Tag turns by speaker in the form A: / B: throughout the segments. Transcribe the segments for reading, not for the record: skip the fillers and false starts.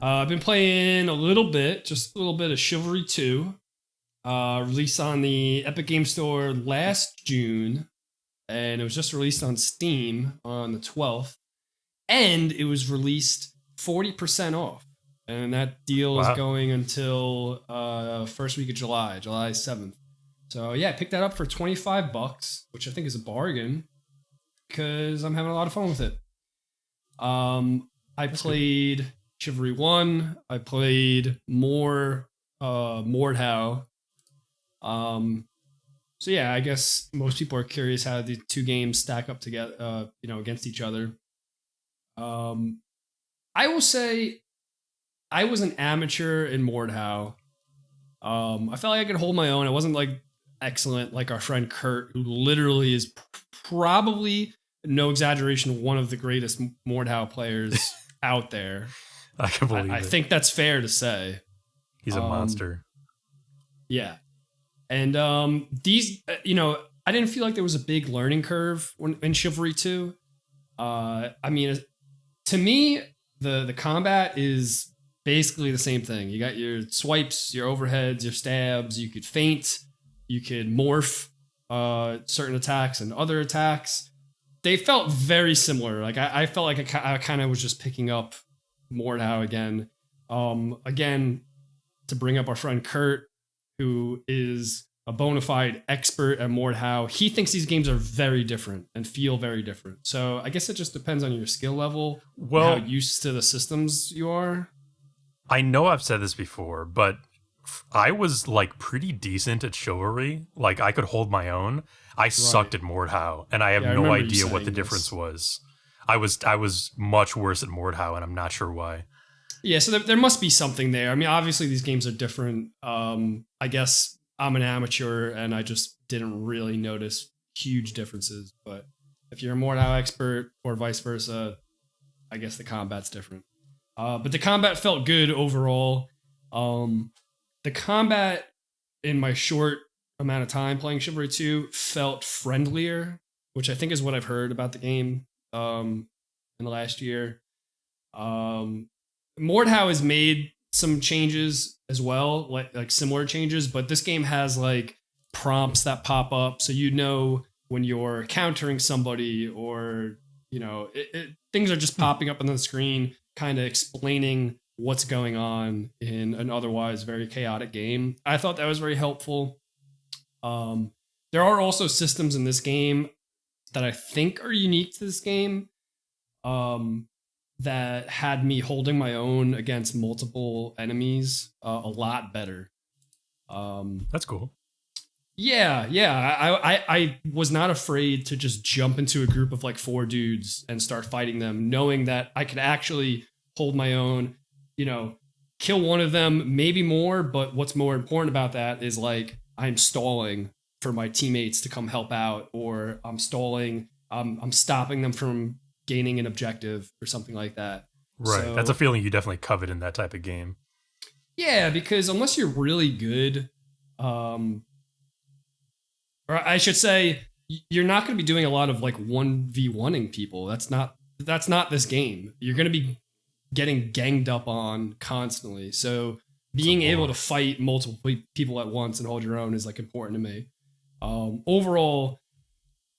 A: I've been playing just a little bit of Chivalry 2. Released on the Epic Game Store last June, and it was just released on Steam on the 12th, and it was released 40% off. And that deal is going until first week of July 7th. So yeah, I picked that up for $25, which I think is a bargain because I'm having a lot of fun with it. I played Chivalry 1. I played more Mordhau. So yeah, I guess most people are curious how the two games stack up together, against each other. I will say I was an amateur in Mordhau. I felt like I could hold my own. I wasn't like excellent like our friend Kurt, who literally is probably, no exaggeration, one of the greatest Mordhau players out there.
B: I can believe it.
A: I think that's fair to say.
B: He's a monster.
A: Yeah. And these, I didn't feel like there was a big learning curve in Chivalry 2. I mean, to me, the combat is basically the same thing. You got your swipes, your overheads, your stabs. You could feint. You could morph certain attacks and other attacks. They felt very similar. Like I felt like I kind of was just picking up Mordhau again. Again, to bring up our friend Kurt, who is a bona fide expert at Mordhau, he thinks these games are very different and feel very different. So I guess it just depends on your skill level, how used to the systems you are.
B: I know I've said this before, but I was like pretty decent at Chivalry. Like I could hold my own. I sucked at Mordhau, and I have no idea what the difference was. I was much worse at Mordhau, and I'm not sure why.
A: Yeah, so there must be something there. I mean, obviously these games are different. I guess I'm an amateur, and I just didn't really notice huge differences. But if you're a Mordhau expert or vice versa, I guess the combat's different. But the combat felt good overall. The combat in my short amount of time playing Chivalry 2 felt friendlier, which I think is what I've heard about the game in the last year. Mordhau has made some changes as well, like similar changes, but this game has like prompts that pop up, so when you're countering somebody, or things are just popping up on the screen, kind of explaining what's going on in an otherwise very chaotic game. I thought that was very helpful. There are also systems in this game that I think are unique to this game, that had me holding my own against multiple enemies a lot better.
B: That's cool.
A: Yeah. I was not afraid to just jump into a group of like 4 dudes and start fighting them, knowing that I could actually hold my own, kill one of them, maybe more. But what's more important about that is like I'm stalling for my teammates to come help out, or I'm stalling, I'm stopping them from gaining an objective or something like that.
B: Right. So, that's a feeling you definitely covet in that type of game.
A: Yeah, because unless you're really good, or I should say, you're not going to be doing a lot of like 1v1ing people. That's not this game. You're going to be getting ganged up on constantly. So being able to fight multiple people at once and hold your own is like important to me. Overall,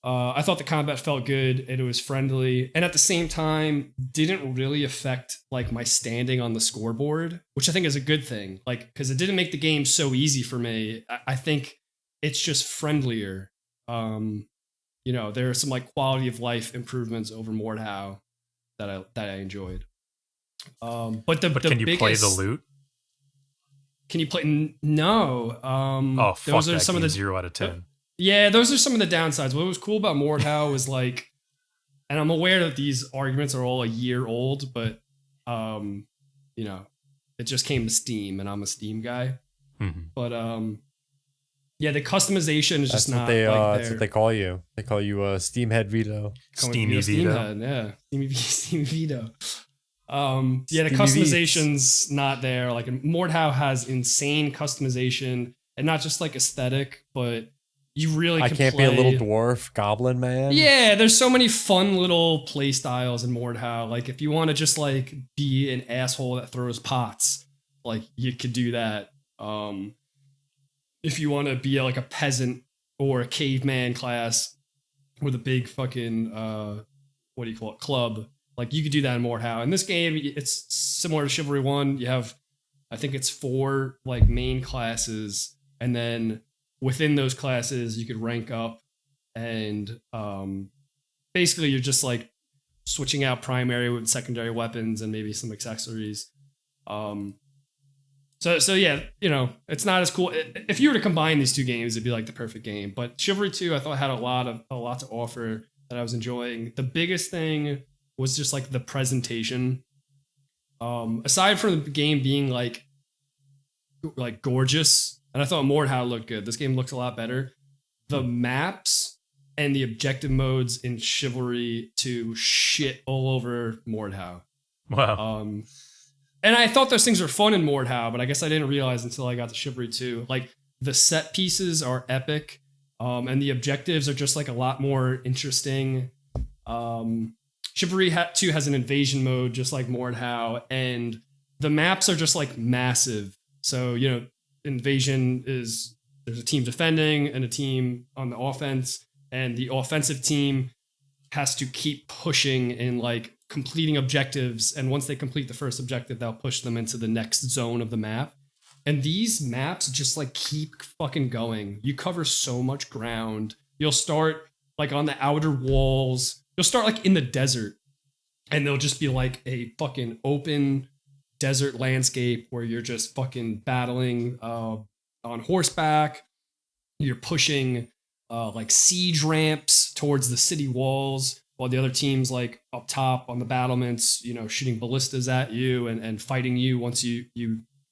A: I thought the combat felt good and it was friendly, and at the same time didn't really affect like my standing on the scoreboard, which I think is a good thing. Like, because it didn't make the game so easy for me. I think it's just friendlier. There are some like quality of life improvements over Mordhau that I enjoyed. But
B: can you play the loot?
A: Can you play? No.
B: Those are some of the 0 out of 10.
A: Yeah, those are some of the downsides. What was cool about Mordhau was like, and I'm aware that these arguments are all a year old, but it just came to Steam, and I'm a Steam guy.
B: Mm-hmm.
A: But yeah, the customization is just not.
C: That's what they call you. They call you Steam Head Veto.
B: Steamy Veto.
A: Head, yeah, Steamy Veto. The customization's not there. Like Mordhau has insane customization, and not just like aesthetic, but you really
C: I
A: can
C: can't
A: play.
C: be a little dwarf goblin man.
A: Yeah, there's so many fun little play styles in Mordhau. Like if you want to just like be an asshole that throws pots, like you could do that. If you want to be like a peasant or a caveman class with a big fucking what do you call it, club, like you could do that in Mordhau. In this game, it's similar to Chivalry 1. You have, I think it's 4 like main classes, and then within those classes you could rank up, and basically you're just like switching out primary with secondary weapons and maybe some accessories. So yeah, you know, it's not as cool. If you were to combine these two games, it'd be like the perfect game. But Chivalry 2, I thought had a lot to offer that I was enjoying. The biggest thing was just like the presentation. Aside from the game being like gorgeous, and I thought Mordhau looked good. This game looks a lot better. The maps and the objective modes in Chivalry 2 shit all over Mordhau.
B: Wow.
A: And I thought those things were fun in Mordhau, but I guess I didn't realize until I got to Chivalry 2. Like, the set pieces are epic, and the objectives are just, like, a lot more interesting. Chivalry 2 has an invasion mode, just like Mordhau, and the maps are just, like, massive. So, you know, invasion is, there's a team defending and a team on the offense, and the offensive team has to keep pushing and, like, completing objectives, and once they complete the first objective, they'll push them into the next zone of the map. And these maps just like keep fucking going. You cover so much ground. You'll start like on the outer walls. You'll start like in the desert, and there'll just be like a fucking open desert landscape where you're just fucking battling on horseback. You're pushing like siege ramps towards the city walls, while the other team's like up top on the battlements, you know, shooting ballistas at you and fighting you once you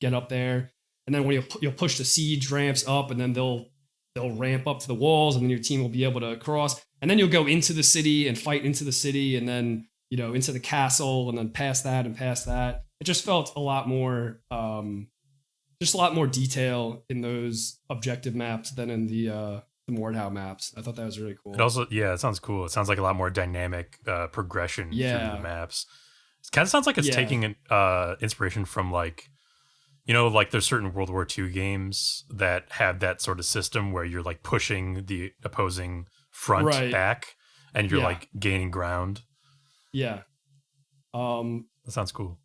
A: get up there. And then when you'll push the siege ramps up, and then they'll ramp up to the walls, and then your team will be able to cross. And then you'll go into the city and fight into the city, and then, you know, into the castle, and then past that and past that. It just felt a lot more, just a lot more detail in those objective maps than in the Mordhau maps. I thought that was really cool.
B: It also, yeah, it sounds cool. It sounds like a lot more dynamic progression through the maps. It kind of sounds like it's taking inspiration from, like, you know, like there's certain World War II games that have that sort of system where you're like pushing the opposing front back, and you're like gaining ground. Yeah. That sounds cool.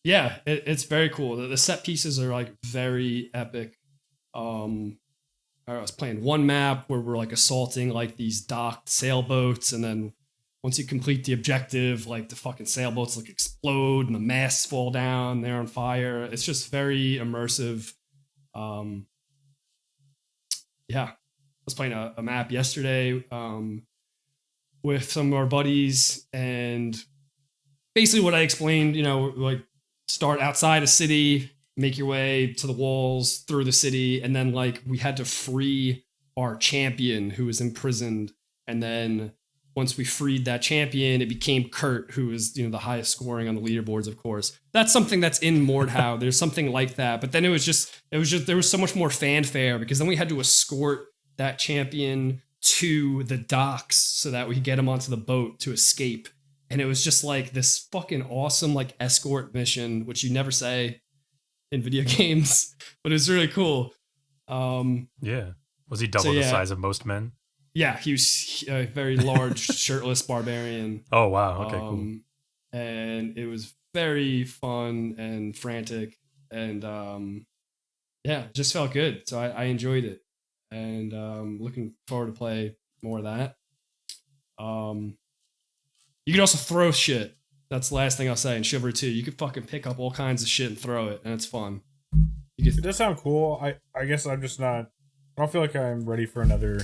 A: Yeah, it's very cool. The set pieces are like very epic. I was playing one map where we're like assaulting like these docked sailboats, and then once you complete the objective, like the fucking sailboats like explode and the masts fall down, they're on fire. It's just very immersive. Yeah, I was playing a map yesterday with some of our buddies, and basically what I explained, you know, like start outside a city, make your way to the walls through the city, and then like we had to free our champion who was imprisoned, and then once we freed that champion, it became Kurt, who was, you know, the highest scoring on the leaderboards, of course. That's something that's in Mordhau. There's something like that, but then there was just there was so much more fanfare, because then we had to escort that champion to the docks so that we could get him onto the boat to escape. And it was just like this fucking awesome like escort mission, which you never say in video games, but it was really cool.
B: Yeah. Was he double the size of most men?
A: Yeah, he was a very large, shirtless barbarian.
B: Oh, wow. Okay, cool.
A: And it was very fun and frantic, and yeah, it just felt good. So I enjoyed it, and looking forward to play more of that. You can also throw shit. That's the last thing I'll say in Chivalry 2. You could fucking pick up all kinds of shit and throw it, and it's fun.
D: It does sound cool. I guess I'm just not... I don't feel like I'm ready for another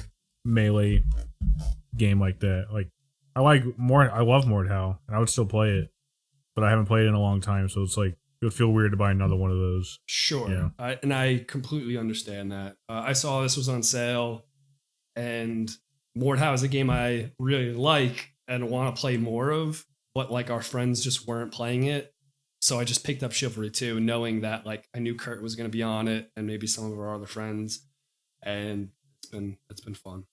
D: melee game like that. Like, I love Mordhau, and I would still play it, but I haven't played it in a long time, so it's like, it would feel weird to buy another one of those.
A: Sure.
D: Yeah.
A: I completely understand that. I saw this was on sale, and Mordhau is a game I really like and want to play more of, but like our friends just weren't playing it. So I just picked up Chivalry 2, knowing that like I knew Kurt was going to be on it, and maybe some of our other friends. And it's been fun.